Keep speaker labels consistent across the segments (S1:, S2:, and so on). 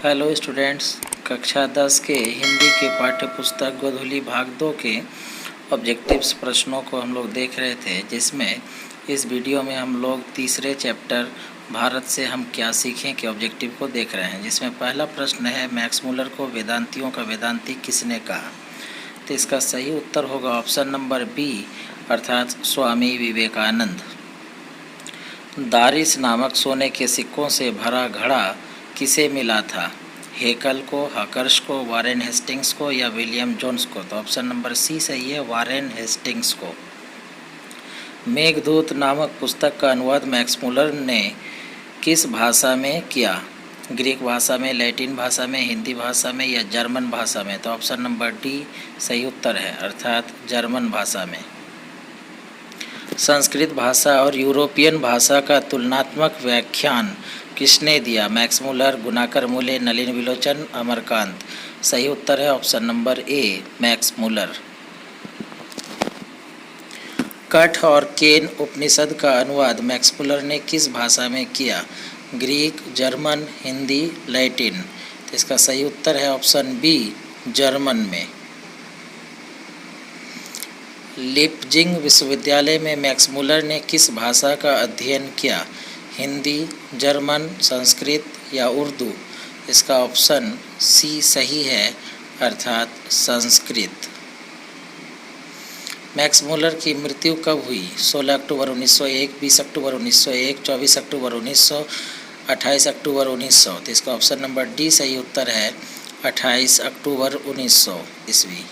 S1: Hello students, कक्षा 10 के हिंदी के पाठ्य पुस्तक गोधुली भाग 2 के ऑब्जेक्टिव्स प्रश्नों को हम लोग देख रहे थे, जिसमें इस वीडियो में हम लोग तीसरे चैप्टर भारत से हम क्या सीखें के ऑब्जेक्टिव को देख रहे हैं। जिसमें पहला प्रश्न है, मैक्स मुलर को वेदांतियों का वेदांती किसने कहा? तो इसका सही उत्तर होगा ऑप्शन नंबर बी, अर्थात स्वामी विवेकानंद। दारिस नामक सोने के सिक्कों से भरा घड़ा किसे मिला था? हेकल को, हकर्श को, वारेन हेस्टिंग्स को या विलियम जोन्स को? तो ऑप्शन नंबर सी सही है, वारेन हेस्टिंग्स को। मेघदूत नामक पुस्तक का अनुवाद मैक्स मुलर ने किस भाषा में किया? ग्रीक भाषा में, लैटिन भाषा में, हिंदी भाषा में या जर्मन भाषा में? तो ऑप्शन नंबर डी सही उत्तर है, अर्थात जर्मन भाषा में। संस्कृत भाषा और यूरोपियन भाषा का तुलनात्मक व्याख्यान किसने दिया? मैक्स मुलर, गुनाकर मूले, नलिन विलोचन, अमरकांत? सही उत्तर है option number A, Max Muller. कठ और केन उपनिषद का अनुवाद मैक्स मुलर ने किस भाषा में किया? Greek, German, Hindi, Latin? तो इसका सही उत्तर है ऑप्शन बी, जर्मन में। लिपजिंग विश्वविद्यालय में मैक्स मुलर ने किस भाषा का अध्ययन किया? हिंदी, जर्मन, संस्कृत या उर्दू? इसका ऑप्शन सी सही है, अर्थात संस्कृत। मैक्स मुलर की मृत्यु कब हुई? 16 अक्टूबर 1901, 20 अक्टूबर 1901, 24 अक्टूबर 1900, 28 अक्टूबर 1900? तो इसका ऑप्शन नंबर डी सही उत्तर है, 28 अक्टूबर 1900 ईस्वी।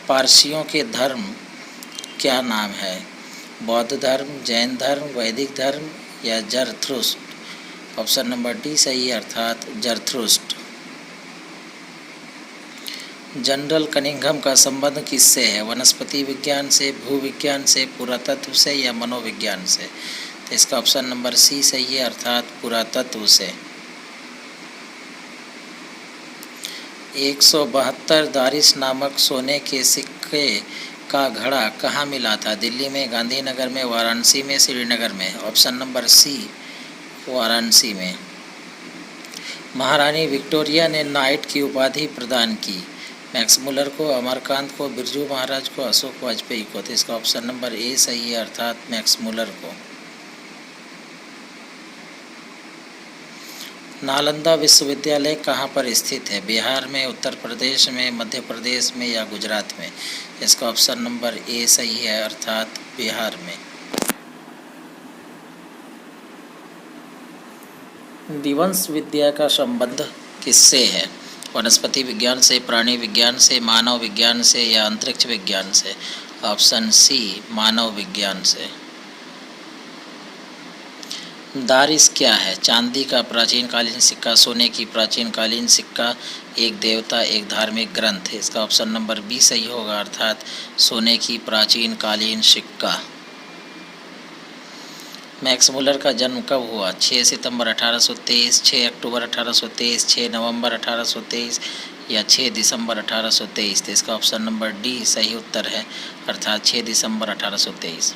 S1: पारसियों के धर्म क्या नाम है? बौद्ध धर्म, जैन धर्म, वैदिक धर्म या जरथुस्ट्र? ऑप्शन नंबर डी सही है, अर्थात जरथुस्ट्र। जनरल कनिंघम का संबंध किससे है? वनस्पति विज्ञान से, भूविज्ञान से, पुरातत्व से या मनोविज्ञान से? तो इसका ऑप्शन नंबर सी सही है, अर्थात पुरातत्व से। 172 दारिस नामक सोने के सिक्के का घड़ा कहाँ मिला था? दिल्ली में, गांधीनगर में, वाराणसी में, श्रीनगर में? ऑप्शन नंबर सी, वाराणसी में। महारानी विक्टोरिया ने नाइट की उपाधि प्रदान की? मैक्स मुलर को, अमरकांत को, बिरजू महाराज को, अशोक वाजपेयी को? तो इसका ऑप्शन नंबर ए सही है, अर्थात मैक्स मुलर को। नालंदा विश्वविद्यालय कहाँ पर स्थित है? बिहार में, उत्तर प्रदेश में, मध्य प्रदेश में या गुजरात में? इसका ऑप्शन नंबर ए सही है, अर्थात बिहार में। दिवंश विद्या का संबंध किससे है? वनस्पति विज्ञान से, प्राणी विज्ञान से, मानव विज्ञान से या अंतरिक्ष विज्ञान से? ऑप्शन सी, मानव विज्ञान से। दारिस क्या है? चांदी का प्राचीन कालीन सिक्का, सोने की प्राचीन कालीन सिक्का, एक देवता, एक धार्मिक ग्रंथ? इसका ऑप्शन नंबर बी सही होगा, अर्थात सोने की प्राचीन कालीन सिक्का। मैक्स मुलर का जन्म कब हुआ? 6 सितंबर 1823, 6 अक्टूबर 1823, 6 नवंबर 1823 या 6 दिसंबर 1823? तो इसका ऑप्शन नंबर डी सही उत्तर है, अर्थात 6 दिसंबर 1823।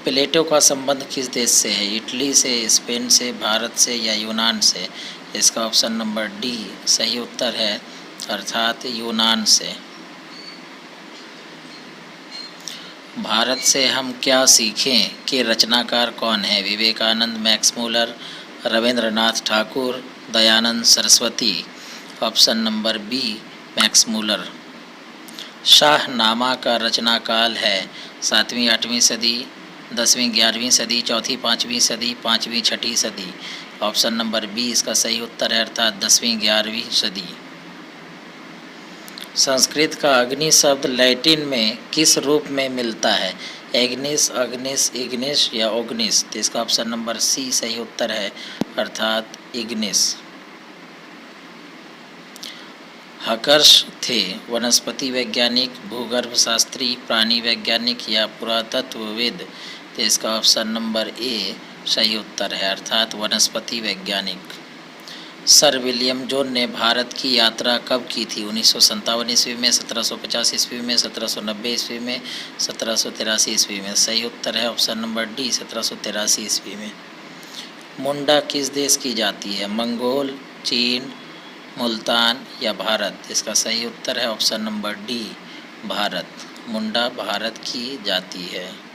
S1: प्लेटो का संबंध किस देश से है? इटली से, स्पेन से, भारत से या यूनान से? इसका ऑप्शन नंबर डी सही उत्तर है, अर्थात यूनान से। भारत से हम क्या सीखें के रचनाकार कौन है? Vivekananda, Max Muller, Rabindranath Thakur, Dayanand Saraswati? Option number B, Max Muller. Shahnameh का रचनाकाल है? 7वीं 8वीं सदी, 10वीं 11वीं सदी, 4वीं 5वीं सदी, 5वीं 6वीं सदी? ऑप्शन नंबर बी इसका सही उत्तर है, अर्थात 10वीं 11वीं सदी। संस्कृत का अग्नि शब्द लैटिन में किस रूप में मिलता है? एग्निस, अग्निस, इग्निस या ओग्निस? तो इसका ऑप्शन नंबर सी सही उत्तर है, अर्थात इग्निस। हकर्श थे वनस्पति वैज्ञानिक, भूगर्भ शास्त्री, प्राणी वैज्ञानिक या पुरातत्वविद? तो इसका ऑप्शन नंबर ए सही उत्तर है, अर्थात वनस्पति वैज्ञानिक। सर विलियम जोन ने भारत की यात्रा कब की थी? 1957 ईस्वी में, 1750 ईस्वी में, 1790 ईस्वी में, 1783 ईस्वी में? सही उत्तर है ऑप्शन नंबर डी, 1783 ईस्वी में। मुंडा किस देश की जाति है? मंगोल, चीन, मुल्तान या भारत। इसका सही उत्तर है ऑप्शन नंबर डी, भारत। मुंडा भारत की जाति है।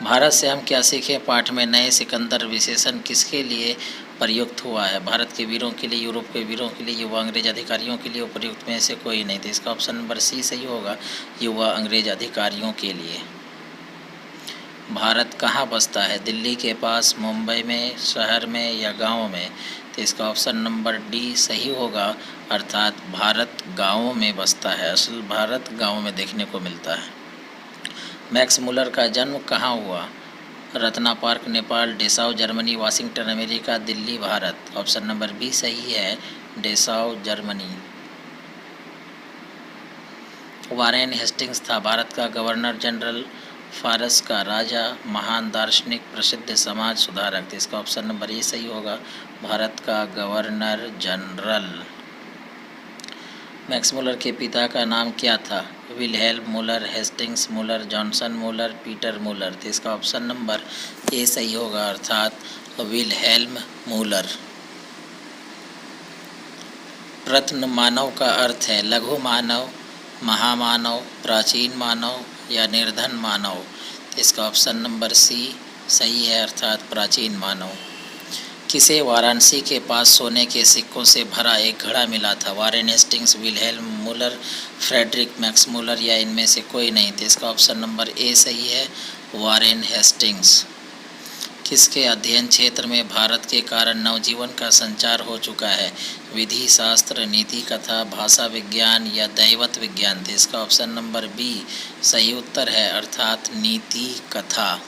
S1: भारत से हम क्या सीखें पाठ में नए सिकंदर विशेषण किसके लिए प्रयुक्त हुआ है? भारत के वीरों के लिए, यूरोप के वीरों के लिए, युवा अंग्रेज अधिकारियों के लिए उपयुक्त में से कोई नहीं। तो इसका ऑप्शन नंबर सी सही होगा, युवा अंग्रेज अधिकारियों के लिए। भारत कहाँ बसता है? दिल्ली के पास, मुंबई में, शहर में या गाँव में? तो इसका ऑप्शन नंबर डी सही होगा, अर्थात भारत गाँवों में बसता है। असल भारत गाँव में देखने को मिलता है। मैक्स मुलर का जन्म कहाँ हुआ? Ratna Park, Nepal, Dessau Germany, Washington America, Delhi Bharat. Option number B सही है, डेसाऊ जर्मनी। वारेन हेस्टिंग्स था भारत का गवर्नर जनरल, फारस का राजा, महान दार्शनिक, प्रसिद्ध समाज सुधारक। इसका ऑप्शन नंबर ए सही होगा, भारत का गवर्नर जनरल। मैक्स मुलर के पिता का नाम क्या था? विलहेल्म मुलर, हेस्टिंग्स मुलर, जॉनसन मुलर, पीटर मुलर। तो इसका ऑप्शन नंबर ए सही होगा, अर्थात विलहेल्म मुलर। प्रथम मानव का अर्थ है लघु मानव, महामानव, प्राचीन मानव या निर्धन मानव। तो इसका ऑप्शन नंबर सी सही है, अर्थात प्राचीन मानव। किसे वाराणसी के पास सोने के सिक्कों से भरा एक घड़ा मिला था? वारेन हेस्टिंग्स, विलहेल्म मुलर, फ्रेडरिक मैक्स मुलर या इनमें से कोई नहीं। तो इसका ऑप्शन नंबर ए सही है, वारेन हेस्टिंग्स। किसके अध्ययन क्षेत्र में भारत के कारण नवजीवन का संचार हो चुका है? विधि शास्त्र, नीति कथा, भाषा विज्ञान या दैवत विज्ञान। तो इसका ऑप्शन नंबर बी सही उत्तर है, अर्थात नीति कथा।